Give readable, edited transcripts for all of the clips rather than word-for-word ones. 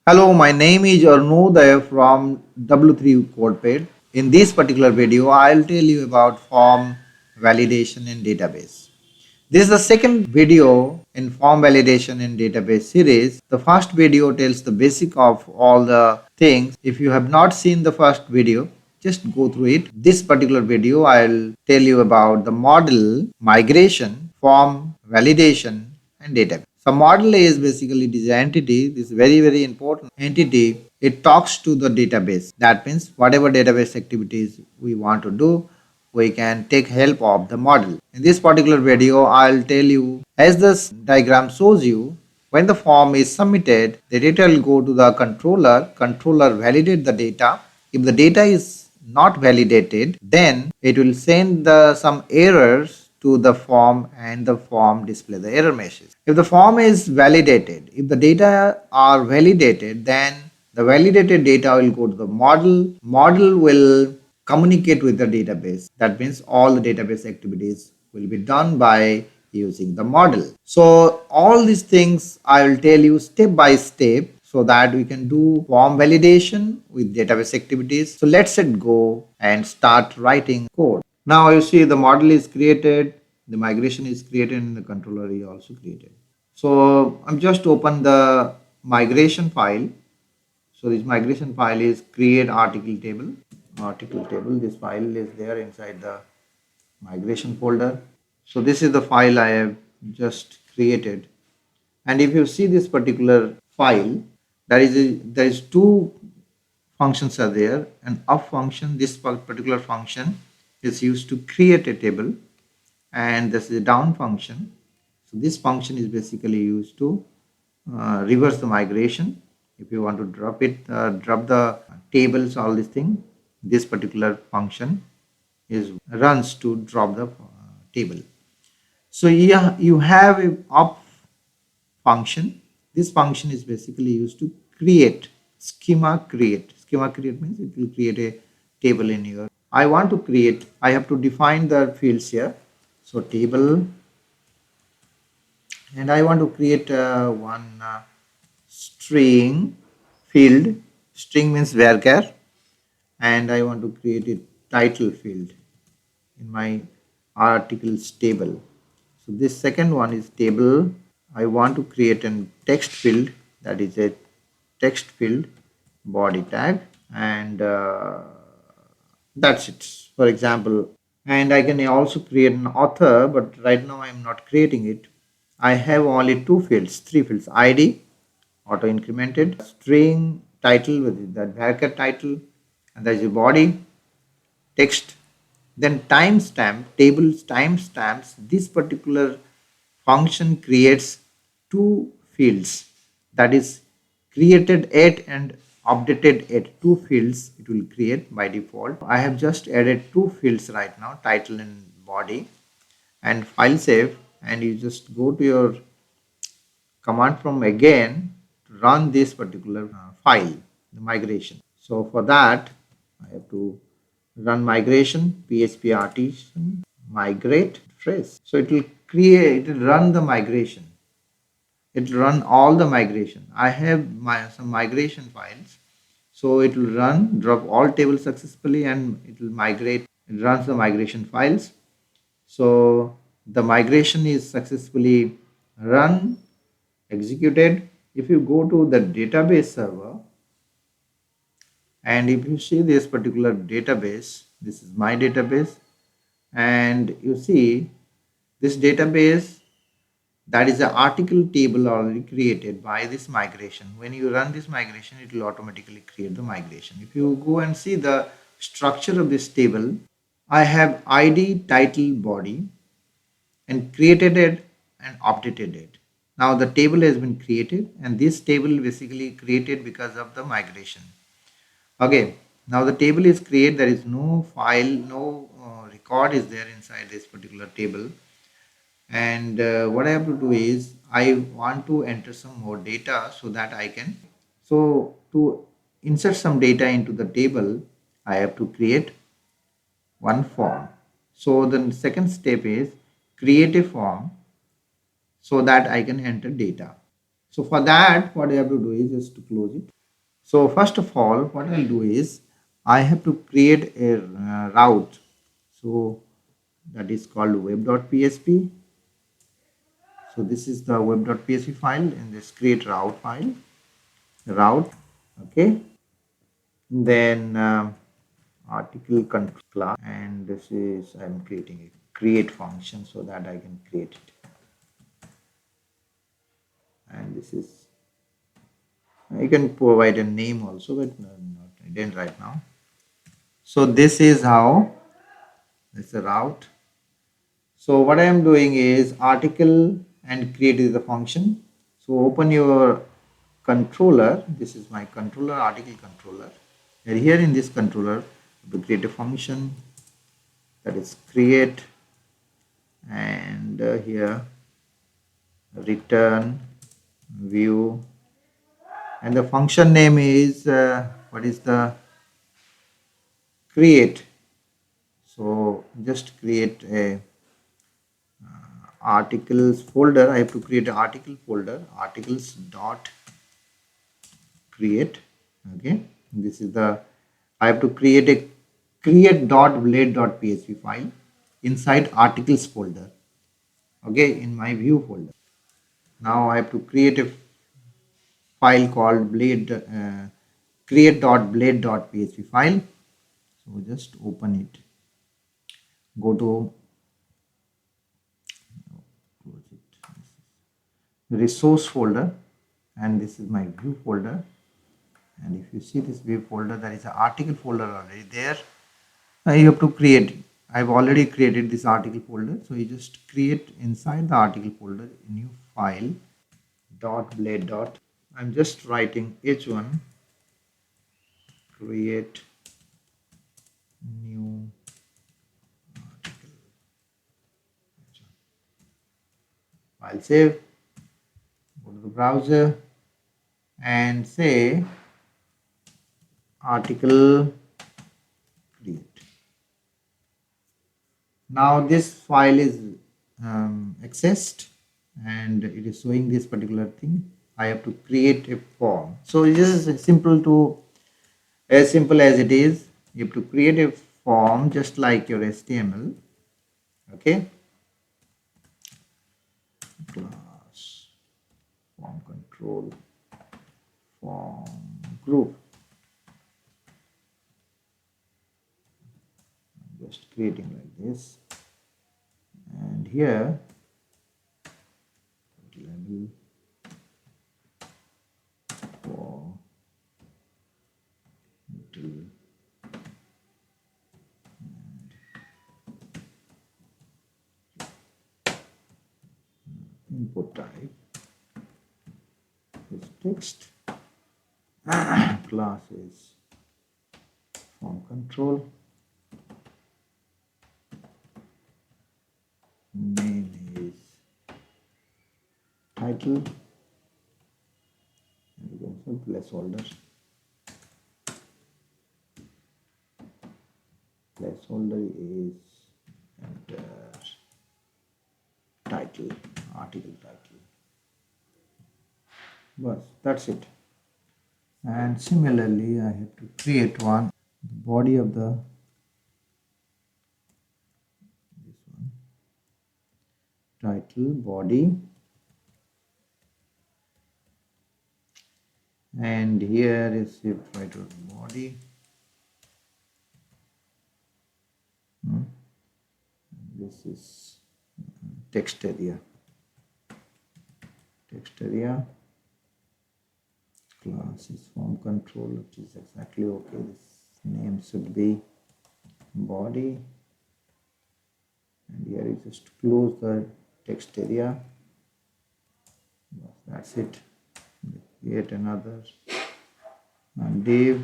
Hello, my name is Arnoday from W3 CodePad. In this particular video, I'll tell you about form validation in database. This is the second video in form validation in database series. The first video tells the basic of all the things. If you have not seen the first video, just go through it. This particular video, I'll tell you about the model, migration, form validation, and database. So model is basically this entity, this very important entity. It talks to the database. That means whatever database activities we want to do, we can take help of the model. In this particular video, I'll tell you, as this diagram shows you, when the form is submitted, the data will go to the controller validate the data. If the data is not validated, then it will send some errors to the form and the form display the error message. If the form is validated, if the data are validated, then the validated data will go to the model. Model will communicate with the database. That means all the database activities will be done by using the model. So all these things I will tell you step by step so that we can do form validation with database activities. So let's go and start writing code. Now you see the model is created, the migration is created, and the controller is also created. So I'm just open the migration file. So this migration file is create article table. This file is there inside the migration folder. So this is the file I have just created, and if you see this particular file, there is two functions are there. An up function, this particular function is used to create a table, and this is a down function. So this function is basically used to reverse the migration. If you want to drop the tables, all these things, this particular function is runs to drop the table. So yeah, you have a up function. This function is basically used to create schema create. Schema create means it will create a table in here. I want to create, I have to define the fields here. So table, and I want to create one string field. String means varchar, and I want to create a title field in my articles table. So this second one is table. I want to create a text field, that is a text field body tag, and that's it, for example. And I can also create an author, but right now I am not creating it. I have only three fields: ID, auto incremented, string title with that varchar title, and there is a body text, then timestamp, tables timestamps. This particular function creates two fields, that is created at and updated at. Two fields it will create by default. I have just added two fields right now, title and body, and file save, and you just go to your command prompt again to run this particular file, the migration. So for that I have to run migration php artisan migrate phrase. So it will run the migration. It will run all the migration. I have some migration files. So it will run, drop all tables successfully, and it will migrate. It runs the migration files. So the migration is successfully run, executed. If you go to the database server, and if you see this particular database, this is my database, and you see this database, that is the article table already created by this migration. When you run this migration, it will automatically create the migration. If you go and see the structure of this table, I have ID, title, body, and created it and updated it. Now the table has been created, and this table basically created because of the migration. Okay, now the table is created. There is no file, no record is there inside this particular table. And what I have to do is I want to enter some more data so that I can. So to insert some data into the table, I have to create one form. So the second step is create a form so that I can enter data. So for that, what I have to do is just to close it. So first of all, what I'll do is I have to create a route. So that is called web.php. So this is the web.php file in this create route file, route. Okay. Then article control class, and this is I'm creating a create function so that I can create it. And this is, you can provide a name also, but not, I didn't right now. So this is how it's a route. So what I am doing is article and create is the function. So open your controller. This is my controller, article controller. And here in this controller, to create a function, that is create, and here return view, and the function name is what is the create. So just create a articles folder. I have to create an article folder, articles dot create. Okay, this is the, I have to create a create.blade.php file inside articles folder. Okay, in my view folder. Now I have to create a file called blade create.blade.php file. So just open it, go to close it, resource folder, and this is my view folder. And if you see this view folder, there is an article folder already there. You have to create, I've already created this article folder, so you just create inside the article folder a new file dot blade dot, I'm just writing h1 create new article. File save, go to the browser and say article create. Now this file is accessed and it is showing this particular thing. I have to create a form. So this is simple to, as simple as it is. You have to create a form just like your HTML. Okay, class form control form group. I'm just creating like this, and here level for middle input type is text. Class is form control, name is title, and you can say placeholder. Placeholder is enter title, article title. But that's it. And similarly, I have to create one, the body of the, this one, title body, and here is shift right to body. This is text area. Text area. Class is form control, which is exactly okay. This name should be body, and here you just close the text area. That's it. Create another div.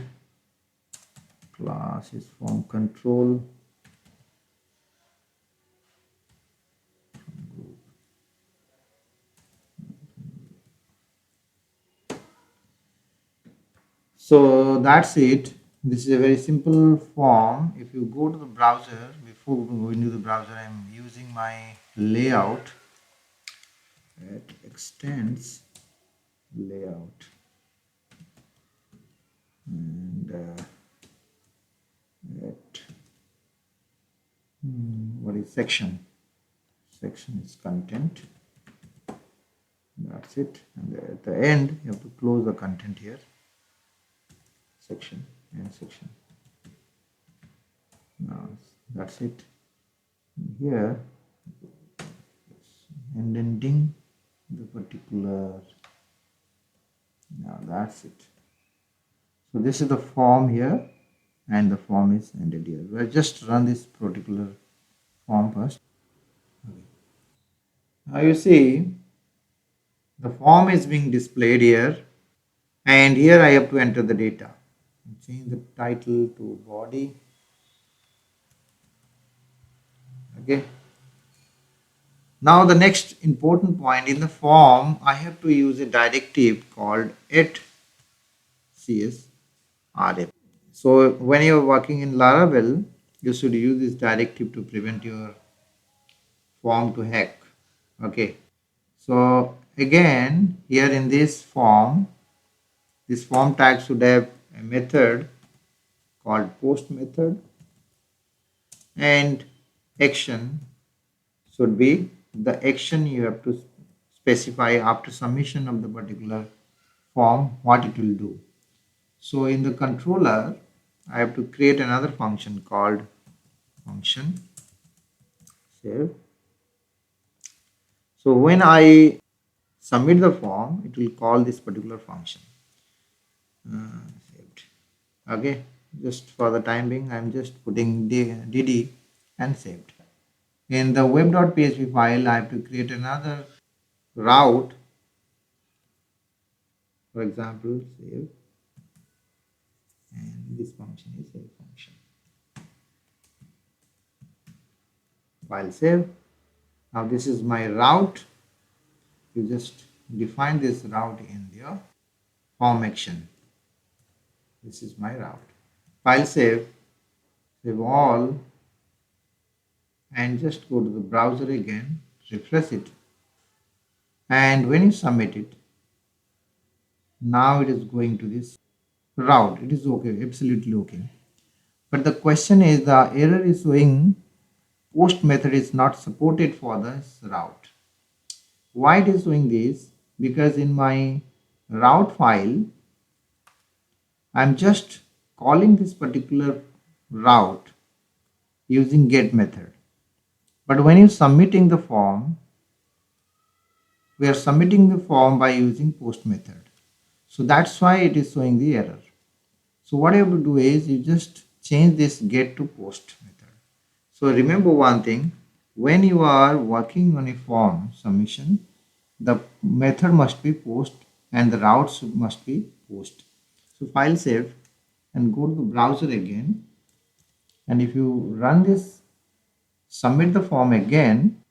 Class is form control. So that's it. This is a very simple form. If you go to the browser, before going to the browser, I'm using my layout. It extends layout, and at what is section? Section is content. That's it. And at the end, you have to close the content here. Section and section. Now that's it. And here, indenting the particular. Now that's it. So this is the form here, and the form is ended here. We'll just run this particular form first. Okay. Now you see the form is being displayed here, and here I have to enter the data. Change the title to body. Okay. Now the next important point, in the form I have to use a directive called @csref. So when you are working in Laravel, you should use this directive to prevent your form to hack. Okay. So again, here in this form tag should have a method called post method, and action should be the action you have to specify after submission of the particular form, what it will do. So in the controller, I have to create another function called function save. So when I submit the form, it will call this particular function. Saved. Okay, just for the time being, I'm just putting dd and saved. In the web.php file, I have to create another route. For example, save, and this function is save function. File save. Now this is my route. You just define this route in your form action. This is my route. File save, save all, and just go to the browser again, refresh it, and when you submit it, now it is going to this route. It is okay, absolutely okay. But the question is, the error is showing post method is not supported for this route. Why it is showing this? Because in my route file, I'm just calling this particular route using get method. But when you're submitting the form, we are submitting the form by using post method. So that's why it is showing the error. So what you have to do is you just change this get to post method. So remember one thing, when you are working on a form submission, the method must be post and the routes must be post. So file save and go to the browser again, and if you run this, submit the form again,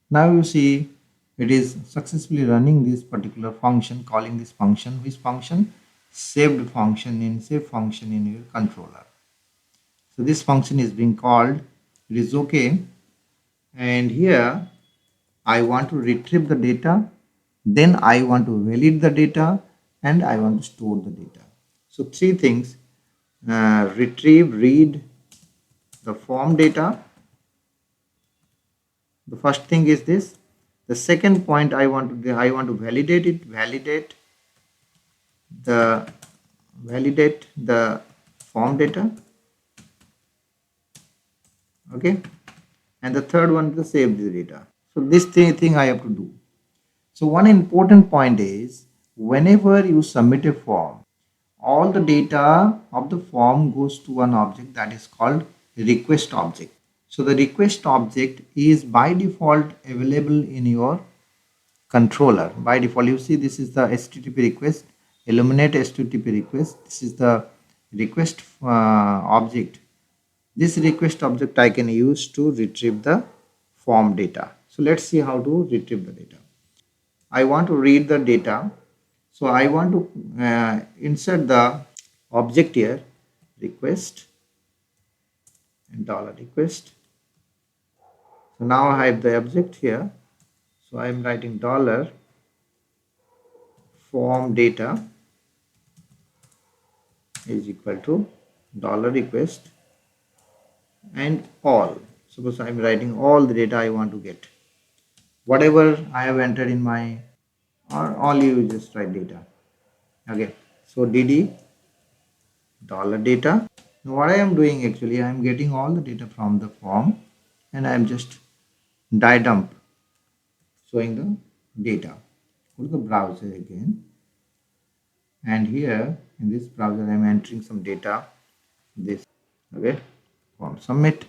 now you see it is successfully running this particular function, calling this function. Which function? Saved function in save function in your controller. So this function is being called, it is okay, and here I want to retrieve the data, then I want to validate the data, and I want to store the data. So three things: retrieve, read the form data. The first thing is this. The second point, I want to validate it, validate the form data. Okay, and the third one is to save the data. So this thing I have to do. So one important point is, whenever you submit a form, all the data of the form goes to one object that is called request object. So the request object is by default available in your controller. By default, you see this is the HTTP request, illuminate HTTP request. This is the request object. This request object I can use to retrieve the form data. So let's see how to retrieve the data. I want to read the data. So I want to insert the object here, request and $request. So now I have the object here. So I am writing form data is equal to dollar request and all. Suppose I'm writing all the data I want to get. Whatever I have entered in my, or all you just write data. Okay. So DD dollar data. Now what I am doing actually, I am getting all the data from the form and I am just die dump showing the data. Go to the browser again, and here in this browser I am entering some data. This, okay, form submit.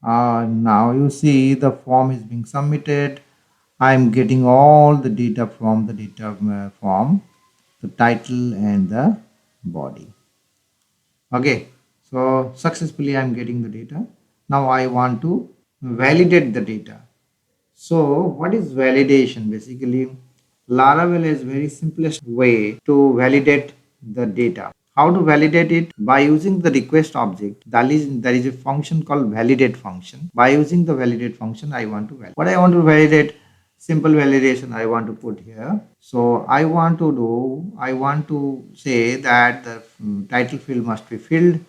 Now you see the form is being submitted. I am getting all the data from the data form, the title and the body. Okay, so successfully I am getting the data. Now I want to validate the data. So what is validation? Basically, Laravel is very simplest way to validate the data. How to validate it? By using the request object. There is a function called validate function. By using the validate function, I want to validate. What I want to validate? Simple validation I want to put here. So I want to say that the title field must be filled.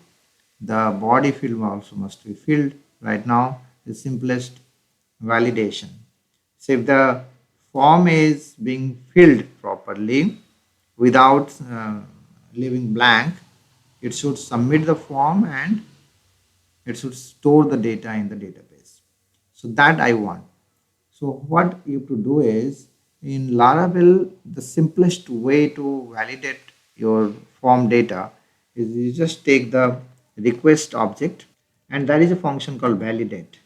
The body field also must be filled. Right now, the simplest validation. So if the form is being filled properly without leaving blank, it should submit the form and it should store the data in the database. So that I want. So what you have to do is, in Laravel, the simplest way to validate your form data is you just take the request object and there is a function called validate.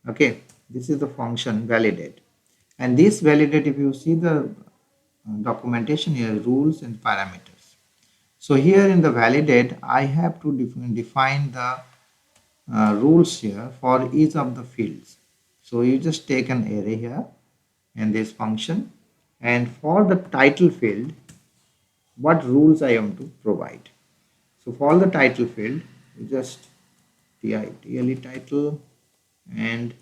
Okay, this is the function validate, and this validate, if you see the documentation here, rules and parameters. So here in the validate I have to define the rules here for each of the fields. So you just take an array here in this function, and for the title field what rules I am to provide. So for the title field you just TLE title, and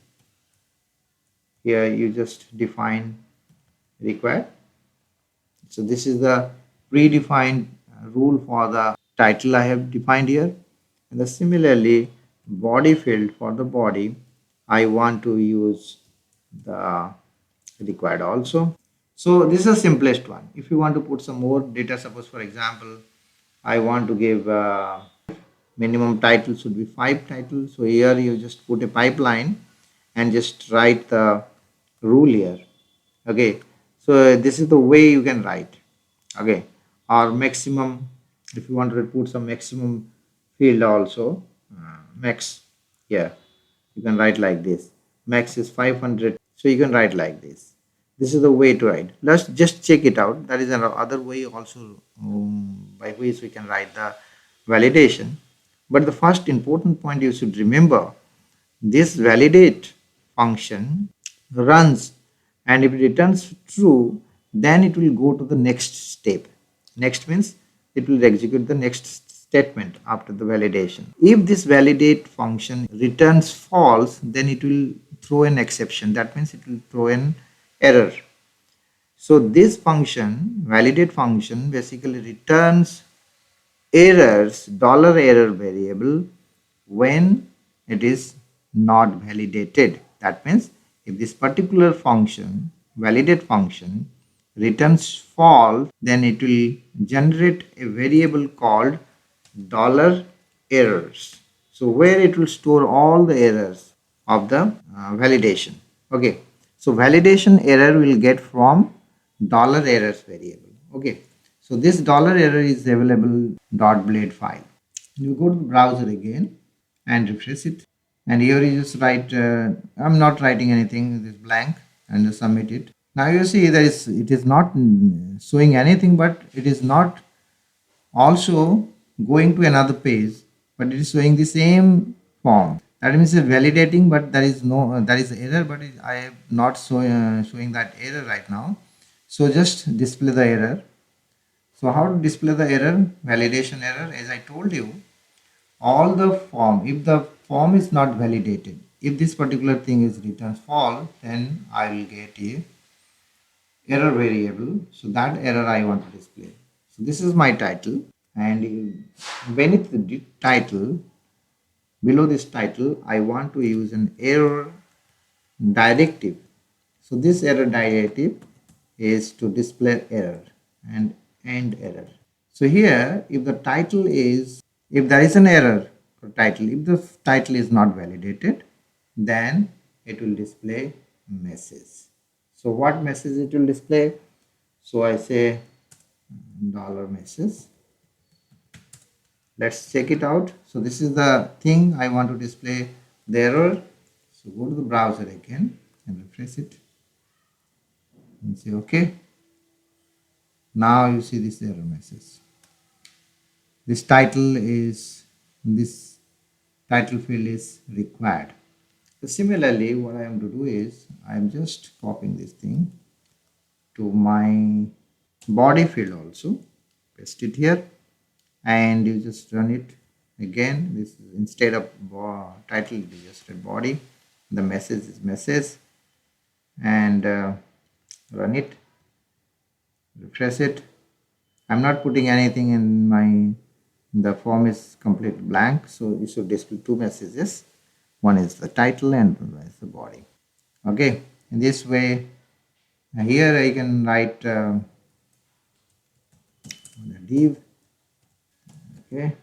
here you just define required. So this is the predefined rule for the title I have defined here, and the similarly body field, for the body I want to use the required also. So this is the simplest one. If you want to put some more data, suppose for example I want to give minimum title should be 5 titles. So here you just put a pipeline and just write the rule here. Okay, so this is the way you can write. Okay, or maximum, if you want to put some maximum field also, max, yeah, you can write like this. Max is 500, so you can write like this. This is the way to write. Let's just check it out. That is another way also by which we can write the validation. But the first important point you should remember, this validate function runs, and if it returns true, then it will go to the next step. Next means it will execute the next statement after the validation. If this validate function returns false, then it will throw an exception. That means it will throw an error. So this function, validate function, basically returns errors, $error variable, when it is not validated. That means if this particular function, validate function, returns false, then it will generate a variable called $errors. So where it will store all the errors of the validation. Okay, so validation error will get from $errors variable. Okay, so this $error is available .blade file. You go to the browser again and refresh it, and here you just write I'm not writing anything, this blank, and just submit it. Now you see that it is not showing anything, but it is not also going to another page, but it is showing the same form. That means it's validating, but there is no there is error, but I am not showing that error right now. So just display the error. So how to display the error? Validation error, as I told you, all the form, if the form is not validated, if this particular thing is returned false, then I will get a error variable. So that error I want to display. So this is my title, and beneath the title, below this title, I want to use an error directive. So this error directive is to display error and end error. So here, if the title is, if there is an error for title, if the title is not validated, then it will display message. So what message it will display? So I say dollar message. Let's check it out. So this is the thing I want to display the error. So go to the browser again and refresh it and say okay. Now you see this error message. This title field is required. So similarly, what I am to do is I am just copying this thing to my body field also, paste it here, and you just run it again. This is instead of title, it is just a body. The message is message, and run it, refresh it. I'm not putting anything in my, the form is complete blank, so you should display two messages. One is the title and one is the body. Okay, in this way, here I can write the div. Okay,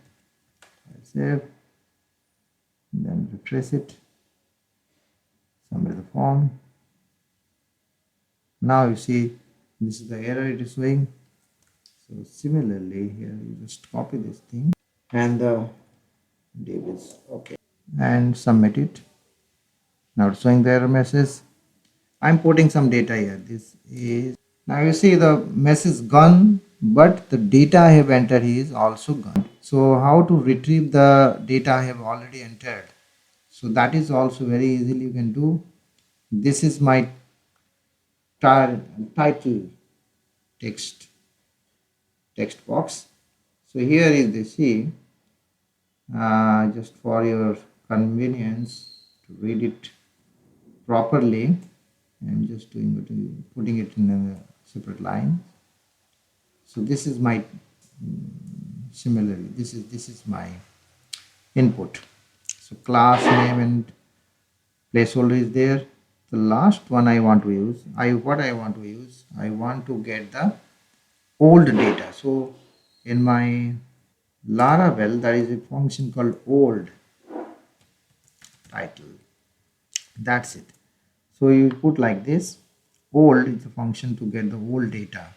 save, then refresh it, submit the form. Now you see this is the error it is showing. So similarly here you just copy this thing and the div is okay and submit it. Now it's showing the error message. I'm putting some data here. This is, now you see the message gone, but the data I have entered is also gone. So how to retrieve the data I have already entered? So that is also very easily you can do. This is my title text box. So here is the C. Just for your convenience to read it properly, I'm just doing it, putting it in a separate line. So this is my similarly this is my input. So class name and placeholder is there. The last one I want to use, I want to get the old data. So in my Laravel there is a function called old title. That's it. So you put like this, old is a function to get the old data.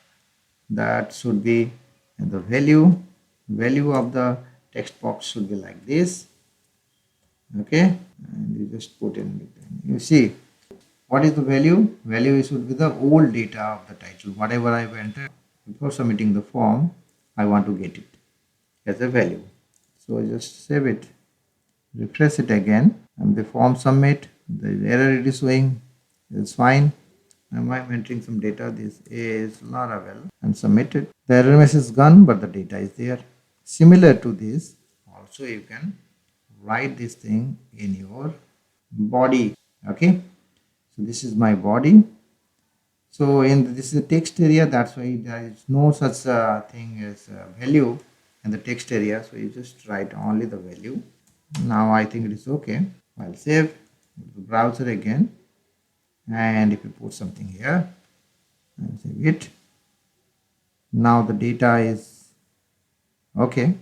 That should be the value of the text box should be like this. Okay, and you just put in between. You see what is the value? Value should be the old data of the title. Whatever I have entered before submitting the form, I want to get it as a value. So I just save it, refresh it again, and the form submit. The error it is showing is fine. I'm entering some data. This is Laravel and submit it. The error message is gone, but the data is there. Similar to this, also you can write this thing in your body. Okay, so this is my body. So this is the text area. That's why there is no such thing as value in the text area. So you just write only the value. Now I think it is okay. I'll save the browser again, and if you put something here and save it, now the data is okay.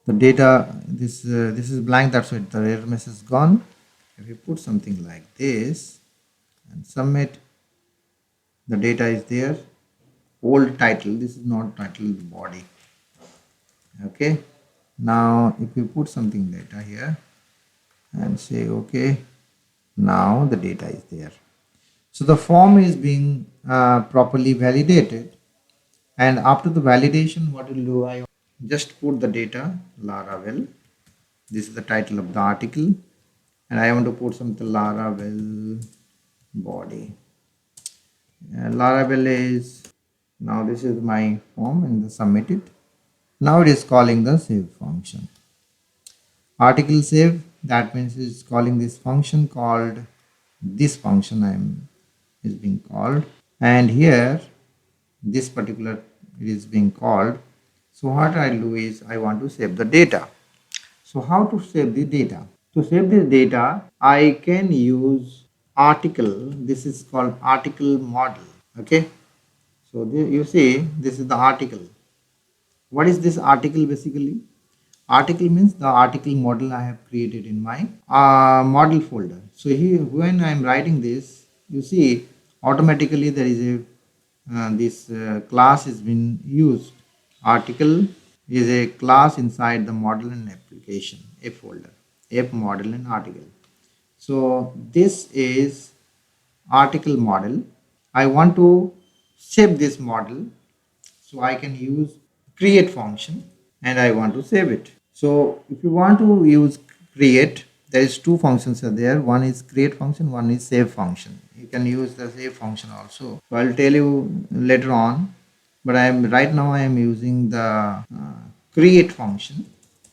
The data, this is blank, that's why the error message is gone. If you put something like this and submit, the data is there. Old title, this is not title, the body. Okay, now if you put something data here and say okay, now the data is there. So the form is being properly validated, and after the validation, what will do, I just put the data Laravel. This is the title of the article, and I want to put something Laravel body. Laravel is, now this is my form and submit it. Now it is calling the save function. Article save, that means it's calling this function called, this function is being called, and here this particular it is being called. So what I'll do is I want to save the data. So how to save the data? To save this data, I can use article. This is called article model. Okay. So you see, this is the article. What is this article basically? Article means the article model I have created in my model folder. So here, when I am writing this, you see automatically there is a this class has been used. Article is a class inside the model and application app folder, app model and article. So this is article model. I want to save this model, so I can use create function and I want to save it. So if you want to use create, there is two functions are there. One is create function, one is save function. You can use the save function also. So I'll tell you later on, but right now I am using the create function.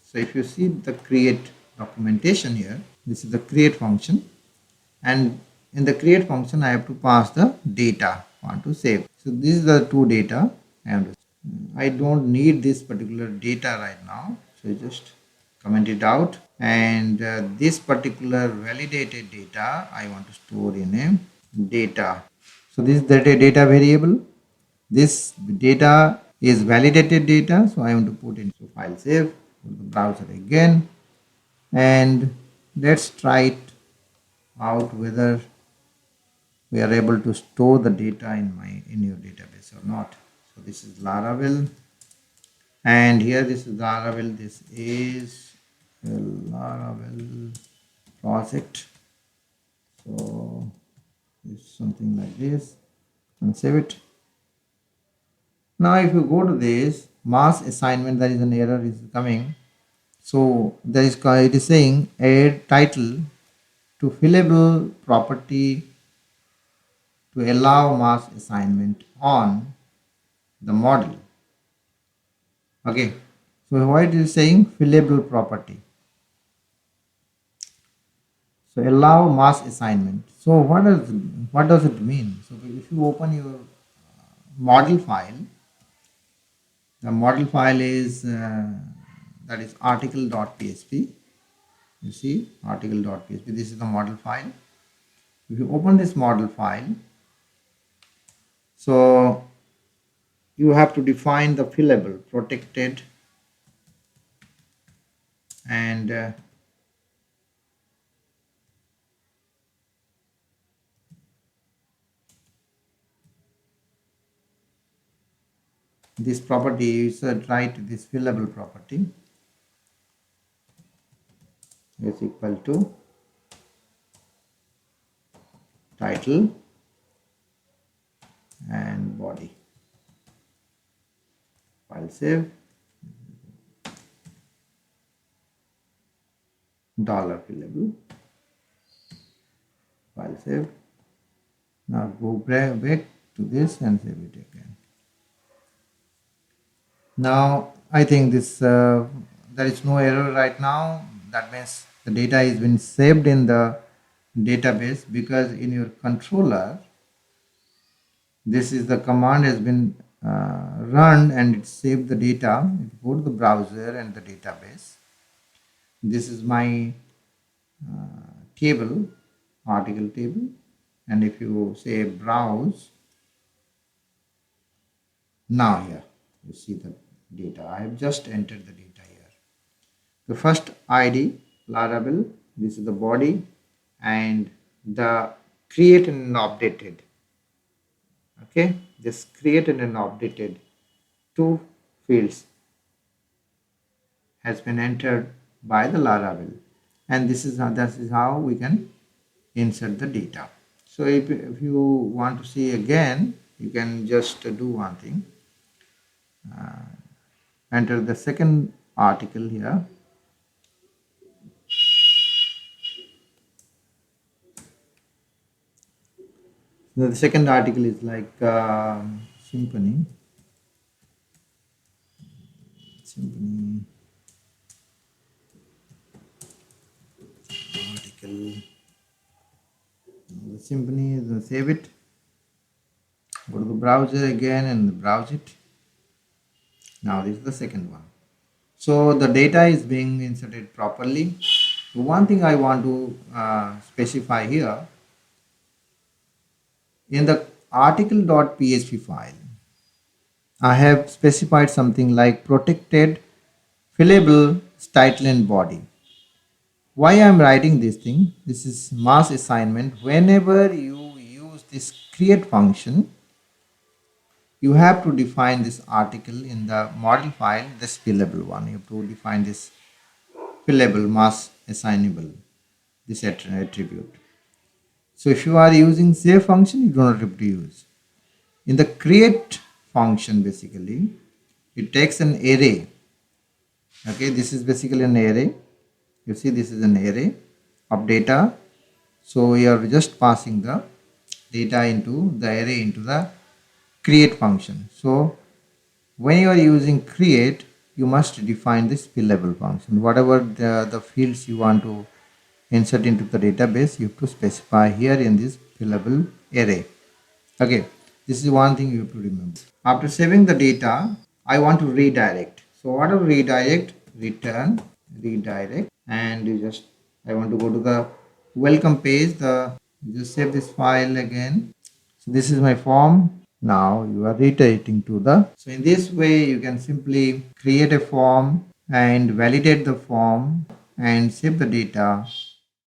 So if you see the create documentation here, this is the create function, and in the create function I have to pass the data I want to save. So this is the two data I don't need this particular data right now, so just comment it out. And this particular validated data I want to store in a data. So this is the data variable. This data is validated data, so I want to put into file save, go to the browser again, and let's try it out whether we are able to store the data in your database or not. So this is Laravel, and here this is Laravel. This is a Laravel project. So it's something like this, and save it. Now if you go to this mass assignment, there is an error is coming. So there is it is saying add title to fillable property to allow mass assignment on the model. Okay, so what it is saying fillable property. So allow mass assignment. So what does it mean? So if you open your model file, the model file is that is article.php. You see article.php. This is the model file. If you open this model file, so you have to define the fillable, protected, and this property is write this fillable property is equal to title and body. File save, dollar fillable, file save. Now go back to this and save it again. Now I think this there is no error right now. That means the data has been saved in the database, because in your controller this is the command has been run and it saved the data. If you go to the browser and the database, this is my table, article table, and if you say browse, now here you see the data. I have just entered the data here. The first ID Laravel, this is the body, and the created and updated. Okay, this created and updated two fields has been entered by the Laravel, and this is how we can insert the data. So if you want to see again, you can just do one thing, enter the second article here. The second article is like Symfony article. The Symfony, save it, go to the browser again and browse it. Now this is the second one. So the data is being inserted properly. One thing I want to specify here, in the article.php file, I have specified something like protected fillable title and body. Why I am writing this thing? This is mass assignment. Whenever you use this create function, you have to define this article in the model file, this fillable one. You have to define this fillable mass assignable, this attribute. So if you are using save function, you do not have to use. In the create function, basically, it takes an array. Okay, this is basically an array. You see, this is an array of data. So we are just passing the data into the array into the create function. So when you are using create, you must define this fillable function. Whatever the fields you want to insert into the database, you have to specify here in this fillable array. Okay, this is one thing you have to remember. After saving the data, I want to redirect. So what to redirect? Return redirect, and you just, I want to go to the welcome page. You just save this file again. So this is my form. Now you are redirecting to the, so in this way you can simply create a form and validate the form and save the data